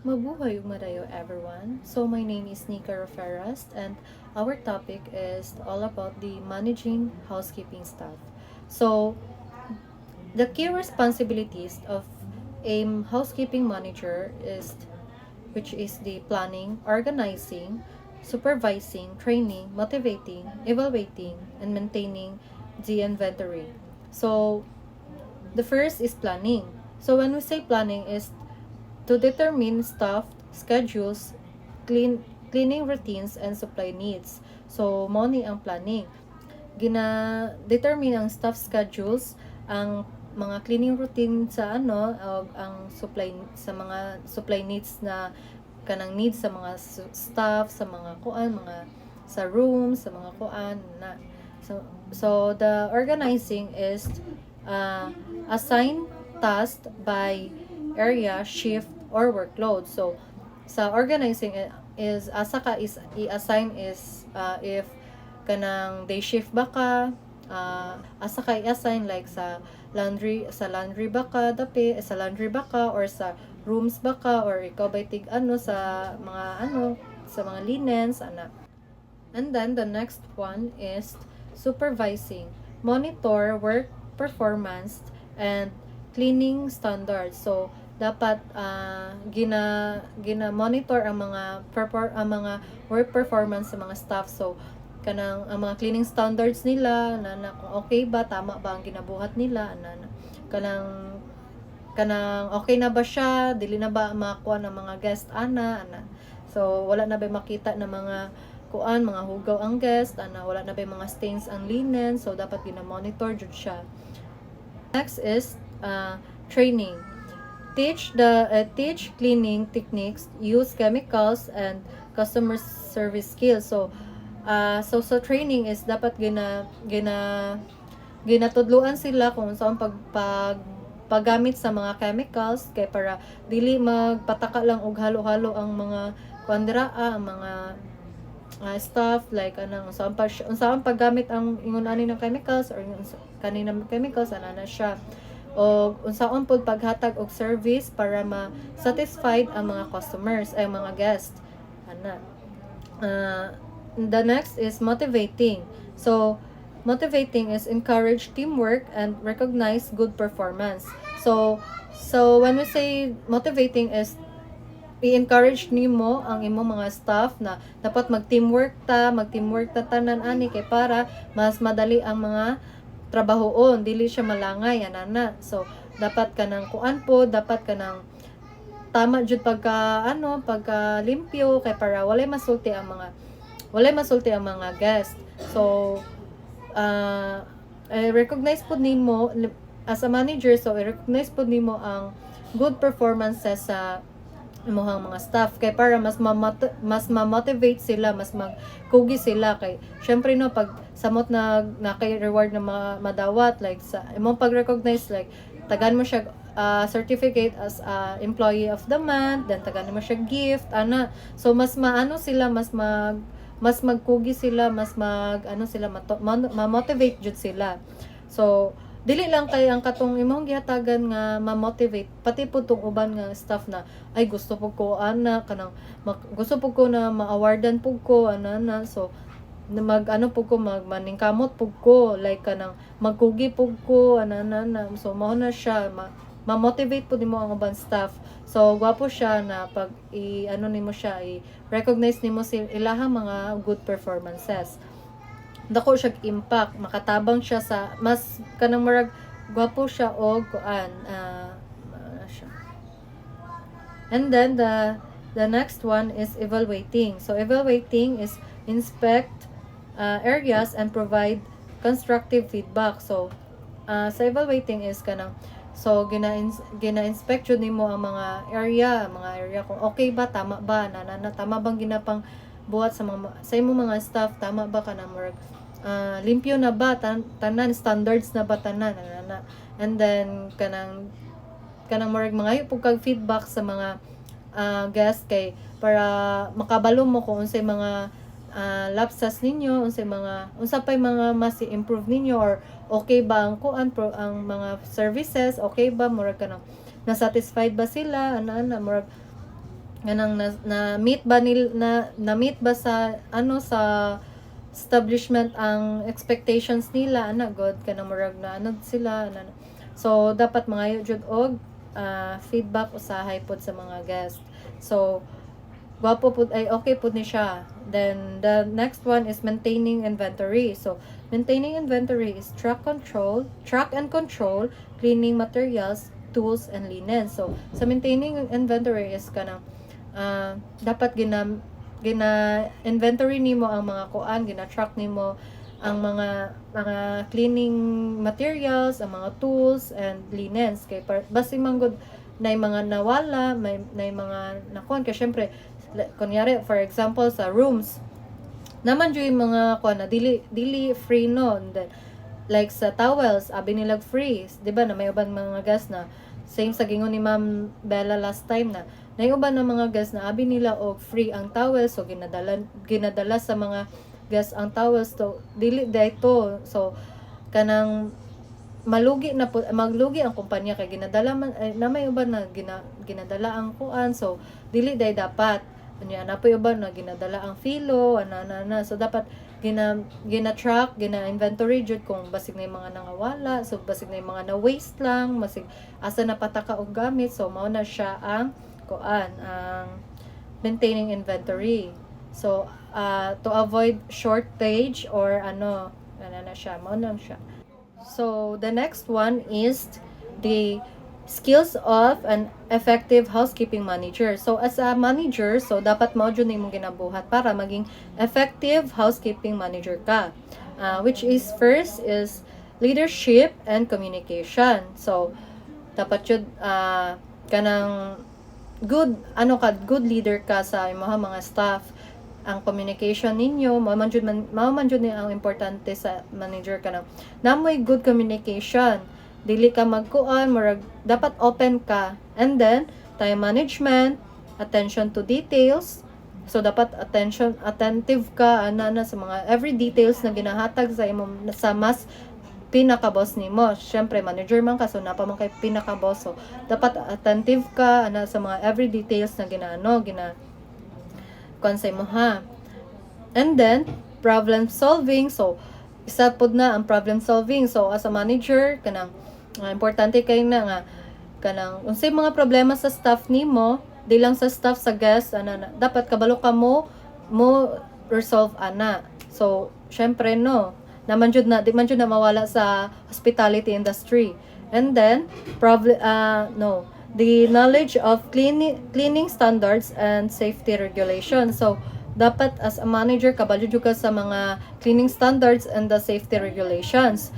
Mabuhay umadayo everyone. So my name is Nika Rafarast and our topic is all about the managing housekeeping staff. So the key responsibilities of a housekeeping manager is which is the planning, organizing, supervising, training, motivating, evaluating, and maintaining the inventory. So the first is planning. So when we say planning is to determine staff, schedules, cleaning routines, and supply needs. So, mo ni ang planning. Determine ang staff schedules, ang mga cleaning routine sa o ang supply sa mga supply needs na kanang needs sa mga staff, sa mga kuan, mga sa rooms, sa mga kuan na. So the organizing is assign task by area, shift, or workload. So, sa organizing is asa ka is i-assign is if kanang day shift ba ka, asa ka i-assign like sa laundry ba ka dapi sa laundry ba ka or sa rooms ba ka or ikaw ba tig sa mga sa mga linens ana. And then the next one is supervising, monitor work performance and cleaning standards. So dapat gina-monitor ang mga work performance sa mga staff. So kanang ang mga cleaning standards nila na kung okay ba, tama ba ang ginabuhat nila kanang okay na ba siya, dili na ba makuha ng mga guest ana. So wala na ba makita na mga mga hugaw ang guest wala na ba mga stains ang linen, so dapat gina-monitor jud siya. Next is training. Teach cleaning techniques, use chemicals and customer service skills. So training is dapat ginatudluan sila kung saan paggamit sa mga chemicals kay para dili magpataka lang og halo-halo ang mga ang mga stuff like unsaon paggamit ang ingon ani ng chemicals or kaninang chemicals ana na siya o unsaon pod paghatag og service para ma-satisfied ang mga customers ay mga guests ana. The next is motivating. So motivating is encourage teamwork and recognize good performance. So when we say motivating is i-encourage nimo ang imo mga staff na dapat magteamwork ta tanan ani kay para mas madali ang mga trabahoon, dili siya malangay anana. So dapat kanang kuan po, dapat kanang tama jud pagka limpyo kay para walay masulti ang mga guest. So recognize po nimo as a manager, so i-recognize po nimo ang good performances sa imuhang mga staff kay para mas ma-motivate sila, mas magkugi sila kay syempre no pag samot na kay reward na madawat like sa imong pag-recognize like tagan mo siya certificate as employee of the month, then tagan mo siya gift ana. So mas sila, mas magkugi sila, mas ma-motivate jud sila. So dili lang kay ang katong imong gihatagan nga ma-motivate pati pud tong uban nga staff na ay gusto pud ko gusto pud ko na ma-awardan pud ko ana. So pud ko maningkamot pud ko like kanang magkugi pud ko ana. So mao na siya ma-motivate pud nimo ang uban staff. So gwapo siya na pag nimo siya i-recognize nimo ilahang mga good performances. Dako siya impact, makatabang siya sa mas kanang murag gwapo siya og kuan siya. And then the next one is evaluating. So evaluating is inspect areas and provide constructive feedback. So sa evaluating is kanang so gina-inspect jud nimo ang mga area kung okay ba, tama ba tama bang ginapang buhat sa imong mga staff, tama ba kanang murag limpyo na ba tanan, standards na ba tanan ana. And then kanang murag mga pug kag feedback sa mga guest kay para makabalo mo kung unsay mga lapses ninyo, unsa pay mga mas i-improve ninyo or okay ba ang ang mga services, okay ba murag kanang na satisfied ba sila ana murag Ganang na meet ba na meet ba sa ano sa establishment ang expectations nila ana god kanang murag na ano sila ana. So dapat mangayo jud og feedback usahay pod sa mga guest. So gwapo pud ay okay pud ni siya. Then the next one is maintaining inventory. So maintaining inventory is track and control cleaning materials, tools and linen. So sa maintaining inventory is kanang dapat gina inventory nimo ang mga kuan, gina-track nimo ang mga cleaning materials, ang mga tools and linens kay basi manggod na mga nawala, may mga nakuan kay syempre kunyari for example sa rooms naman jud yung mga kuan na dili free no. And then, like sa towels abi nilag free, di ba na may ubang mga gas na same sa gingon ni Ma'am Bella last time na uban na mga guests na abi nila og free ang towels, so ginadala sa mga guests ang towels to dili dayto. So kanang maglugi ang kumpanya kay ginadala man na may uban na ginadala ang kuan, so dili day dapat anya na po uban na ginadala ang filo ana. So dapat gina-track, gina-inventory jud kung basig na yung mga nangawala, so basig na yung mga na-waste lang, basig asa napataka og gamit, so mao na siya ang kuan ang maintaining inventory. So to avoid shortage or ano na siya mao na siya. So the next one is the skills of an effective housekeeping manager. So as a manager, so dapat mao jud nimong ginabuhat para maging effective housekeeping manager ka. Which is first is leadership and communication. So dapat jud kanang good leader ka sa imong mga staff. Ang communication ninyo mao man jud ang importante sa manager kanang namoy good communication, dili ka magkuan murag dapat open ka. And then time management, attention to details, so dapat attentive ka ana sa mga every details na ginahatag sa imong sa mas pinaka-boss nimo. Syempre manager man ka, so napa man kay pinaka-boss, so dapat attentive ka ana sa mga every details na gina kuan sa imo ha. And then problem solving, so isa pod na ang problem solving. So as a manager kanang importante kay na nga kanang unsay mga problema sa staff nimo, di lang sa staff sa guest ana dapat kabalo ka mo resolve ana. So syempre no naman jud na di man jud na mawala sa hospitality industry. And then the knowledge of cleaning standards and safety regulations. So dapat as a manager kabalo jud ka sa mga cleaning standards and the safety regulations.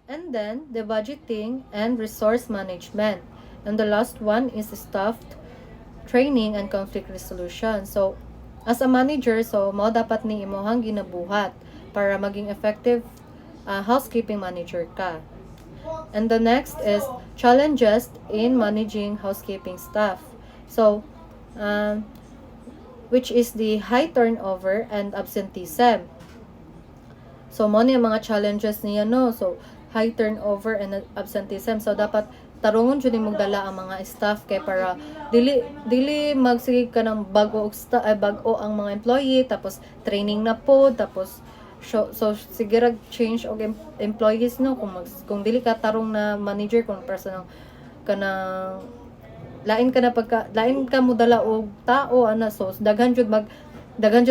And then the budgeting and resource management. And the last one is staff training and conflict resolution. So as a manager, so mao dapat ni imong ginabuhat para maging effective housekeeping manager ka. And the next is challenges in managing housekeeping staff. So which is the high turnover and absenteeism. So mo ni mga challenges niya no. So high turnover and absenteeism. So dapat tarungon jud nimong dala ang mga staff kay para dili magsige ka ng bago ang mga employee tapos training na po tapos so sige ra change og employees no kung dili ka tarong na manager kung person kanang lain ka mo dala og tao ana, so daghan jud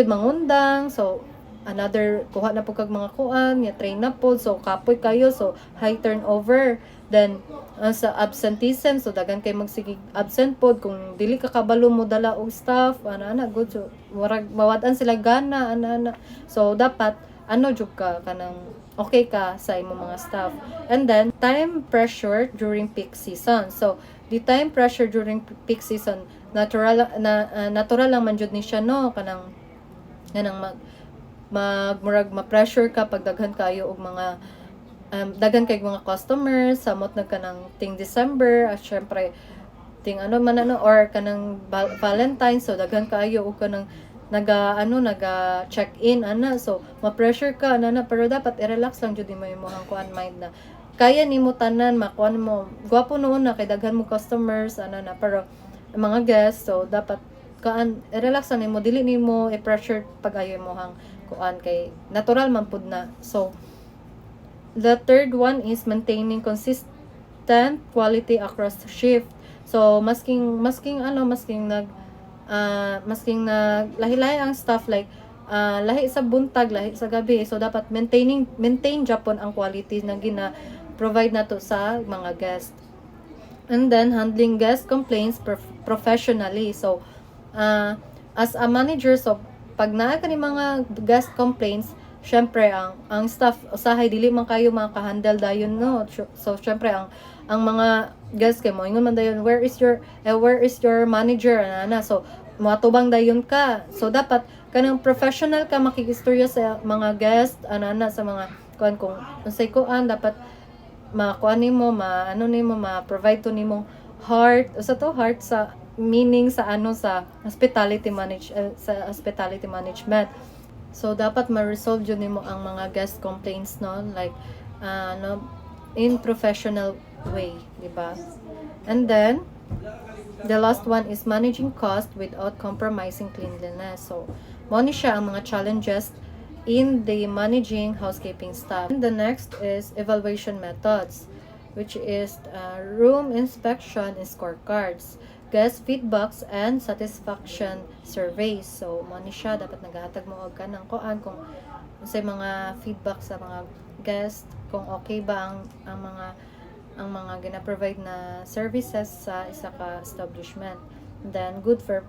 mangundang, so another kuha na po kag mga kuan ya train na po, so kapoy kayo, so high turnover. Then sa absenteeism, so daghan kay magsige absent pod kung dili ka kabalo mo dala og staff ana good, so mawad-an sila gana ana. So dapat jud ka kanang okay ka sa imong mga staff. And then time pressure during peak season. So the time pressure during peak season natural lang man jud ni siya no, kanang murag ma-pressure ka pag daghan kayo og mga daghan kay mga customers samot na kanang ting December at syempre ting or kanang Valentine, so daghan kayo og kanang naga check-in ana, so ma-pressure ka ana pero dapat i-relax lang jud mo imong kuan mind na kaya nimo tanan makuan mo. Gwapo noon na kay daghan mo customers ana pero mga guests, so dapat relax na nimo, dili nimo i-pressure pag-ayo mo hang kuan kay natural man pud na. So the third one is maintaining consistent quality across shift. So masking lahi-lahi ang stuff, like lahi sa buntag, lahi sa gabi. So dapat maintain Japon ang quality na gina provide nato sa mga guest. And then handling guest complaints professionally. So as a manager, so pag naa ka ni mga guest complaints, syempre ang staff usahay dili man kayo makahandle dayon, no. So syempre ang mga guest kay mo ingon man dayon, where is your manager ana. So moatubang dayon ka. So dapat kanang professional ka makikistorya sa mga guest ana sa mga kuan, kung unsay kuan dapat makuha nimo, ma-provide to nimo heart sa meaning sa sa hospitality management. So dapat ma-resolve yun nimo ang mga guest complaints, no, like in professional way, di ba? And then the last one is managing cost without compromising cleanliness. So mo ni siya ang mga challenges in the managing housekeeping staff. And the next is evaluation methods, which is room inspection and scorecards, guest feedbacks, and satisfaction surveys. So mo ni siya dapat naghatag mo og kanang kuan kung sa mga feedback sa mga guest, kung okay ba ang mga gina-provide na services sa isa ka establishment. Then good for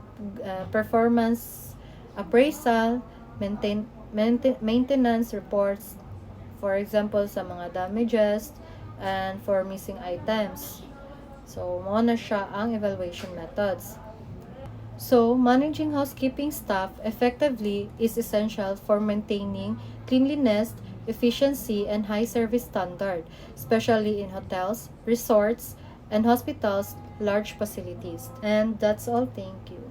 performance appraisal, maintenance reports, for example sa mga damages and for missing items. So mo na siya ang evaluation methods. So managing housekeeping staff effectively is essential for maintaining cleanliness, efficiency, and high service standard, especially in hotels, resorts, and hospitals, large facilities. And that's all. Thank you.